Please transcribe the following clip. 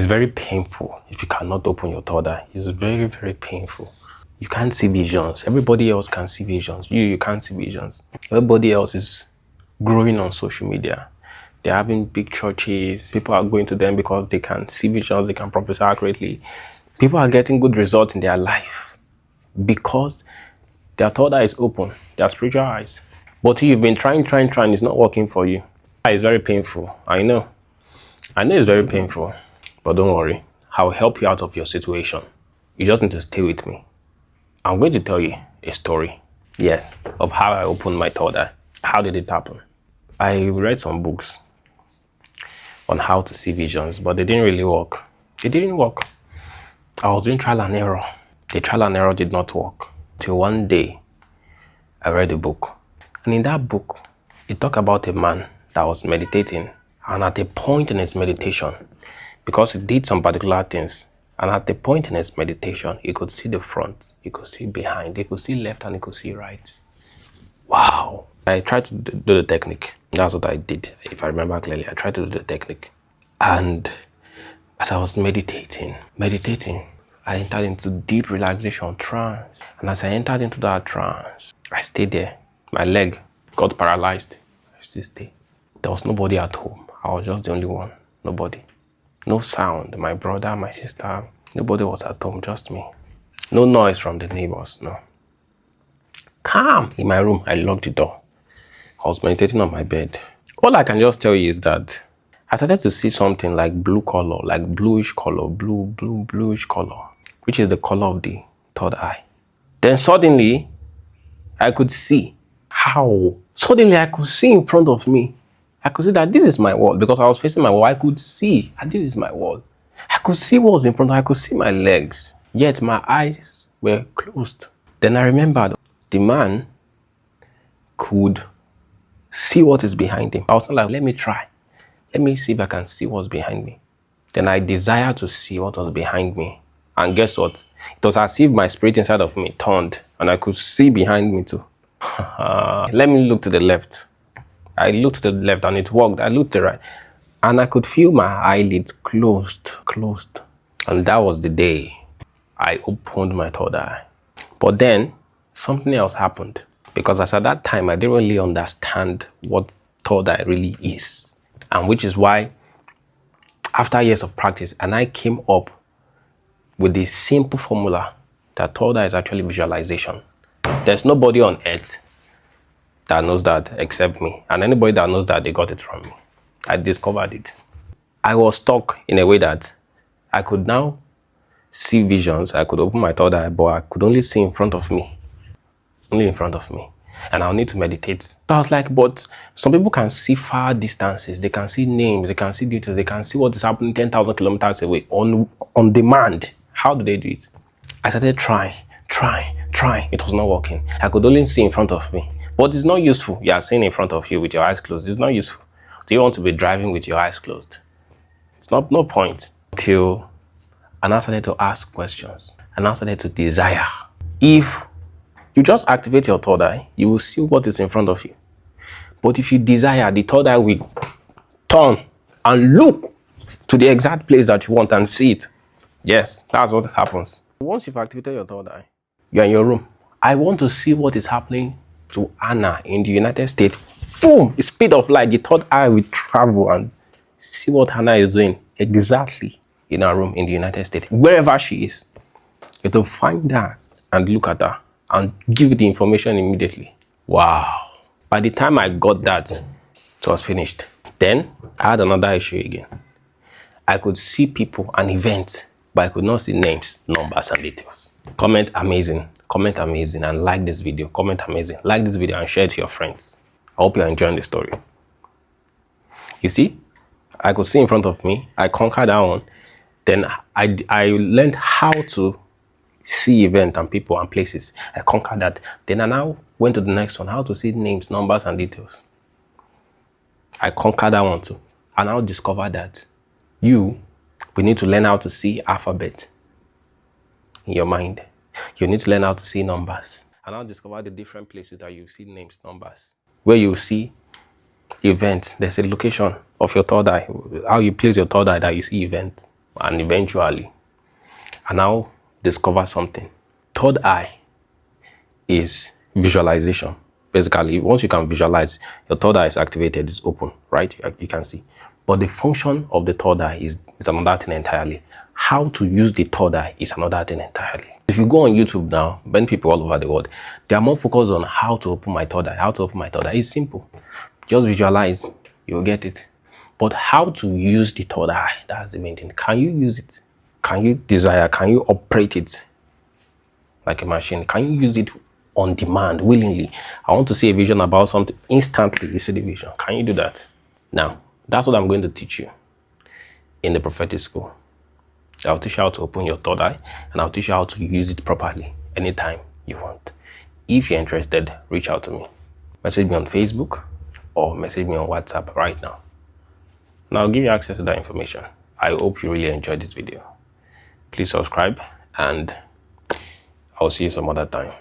It's very painful if you cannot open your third eye. It's very, very painful. You can't see visions. Everybody else can see visions. You can't see visions. Everybody else is growing on social media. They're having big churches. People are going to them because they can see visions. They can prophesy accurately. People are getting good results in their life because their third eye is open. Their spiritual eyes. But you've been trying, it's not working for you. It's very painful. I know it's very painful, but don't worry. I'll help you out of your situation. You just need to stay with me. I'm going to tell you a story, yes, of how I opened my third eye. How did it happen? I read some books on how to see visions, but they didn't really work. It didn't work. I was doing trial and error. The trial and error did not work. Till one day, I read a book. And in that book, it talked about a man that was meditating. And at a point in his meditation, because he did some particular things, and at the point in his meditation, he could see the front, he could see behind, he could see left, and he could see right. Wow. I tried to do the technique. That's what I did. If I remember clearly, I tried to do the technique. And as I was meditating, I entered into deep relaxation, trance. And as I entered into that trance, I stayed there. My leg got paralyzed. I still stayed. There was nobody at home. I was just the only one. Nobody. No sound. My brother, my sister, nobody was at home, just me. No noise from the neighbors, no. Calm in my room. I locked the door. I was meditating on my bed. All I can just tell you is that I started to see something like blue color, like bluish color, bluish color, which is the color of the third eye. Then suddenly, I could see. How? Suddenly, I could see in front of me. I could see that this is my wall because I was facing my wall. I could see that this is my wall. I could see what was in front of me. I could see my legs. Yet my eyes were closed. Then I remembered the man could see what is behind him. I was like, let me try. Let me see if I can see what's behind me. Then I desired to see what was behind me. And guess what? It was as if my spirit inside of me turned and I could see behind me too. Let me look to the left. I looked to the left and it worked. I looked to the right and I could feel my eyelids closed. And that was the day I opened my third eye. But then something else happened because as at that time, I didn't really understand what third eye really is. And which is why after years of practice, and I came up with this simple formula that third eye is actually visualization. There's nobody on earth that knows that except me. And anybody that knows that, they got it from me. I discovered it. I was stuck in a way that I could now see visions. I could open my third eye, but I could only see in front of me. Only in front of me. And I'll need to meditate. So I was like, but some people can see far distances. They can see names. They can see details. They can see what is happening 10,000 kilometers away on demand. How do they do it? I started trying. It was not working. I could only see in front of me. But it's not useful. You are seeing in front of you with your eyes closed. It's not useful. Do you want to be driving with your eyes closed? It's no point. Till I now started to ask questions. I now started to desire. If you just activate your third eye, you will see what is in front of you. But if you desire, the third eye will turn and look to the exact place that you want and see it. Yes, that's what happens. Once you've activated your third eye, you're in your room. I want to see what is happening to Anna in the United States. Boom! The speed of light, the third eye will travel and see what Hannah is doing exactly in her room in the United States. Wherever she is, it will find her and look at her and give the information immediately. Wow. By the time I got that, it was finished. Then I had another issue again. I could see people and events, but I could not see names, numbers, and details. Comment amazing and like this video. Comment amazing, like this video and share it to your friends. I hope you're enjoying the story. You see, I could see in front of me. I conquered that one. Then I learned how to see events and people and places. I conquered that. Then I now went to the next one, how to see names, numbers, and details. I conquered that one too. I now discovered that we need to learn how to see alphabet in your mind. You need to learn how to see numbers. I now discovered the different places that you see names, numbers. Where you see events, there's a location of your third eye. How you place your third eye that you see events. and eventually I now discover something. Third eye is visualization. Basically, once you can visualize, your third eye is activated, it's open, right? You can see. But the function of the third eye is another thing entirely. How to use the third eye is another thing entirely. If you go on YouTube now, many people all over the world, they are more focused on how to open my third eye. How to open my third eye. It's simple. Just visualize, you'll get it. But how to use the third eye, that's the main thing. Can you use it? Can you desire? Can you operate it like a machine? Can you use it on demand, willingly? I want to see a vision about something. Instantly, you see the vision. Can you do that? Now, that's what I'm going to teach you in the prophetic school. I'll teach you how to open your third eye, and I'll teach you how to use it properly anytime you want. If you're interested, reach out to me. Message me on Facebook or message me on WhatsApp right now. And I'll give you access to that information. I hope you really enjoyed this video. Please subscribe, and I'll see you some other time.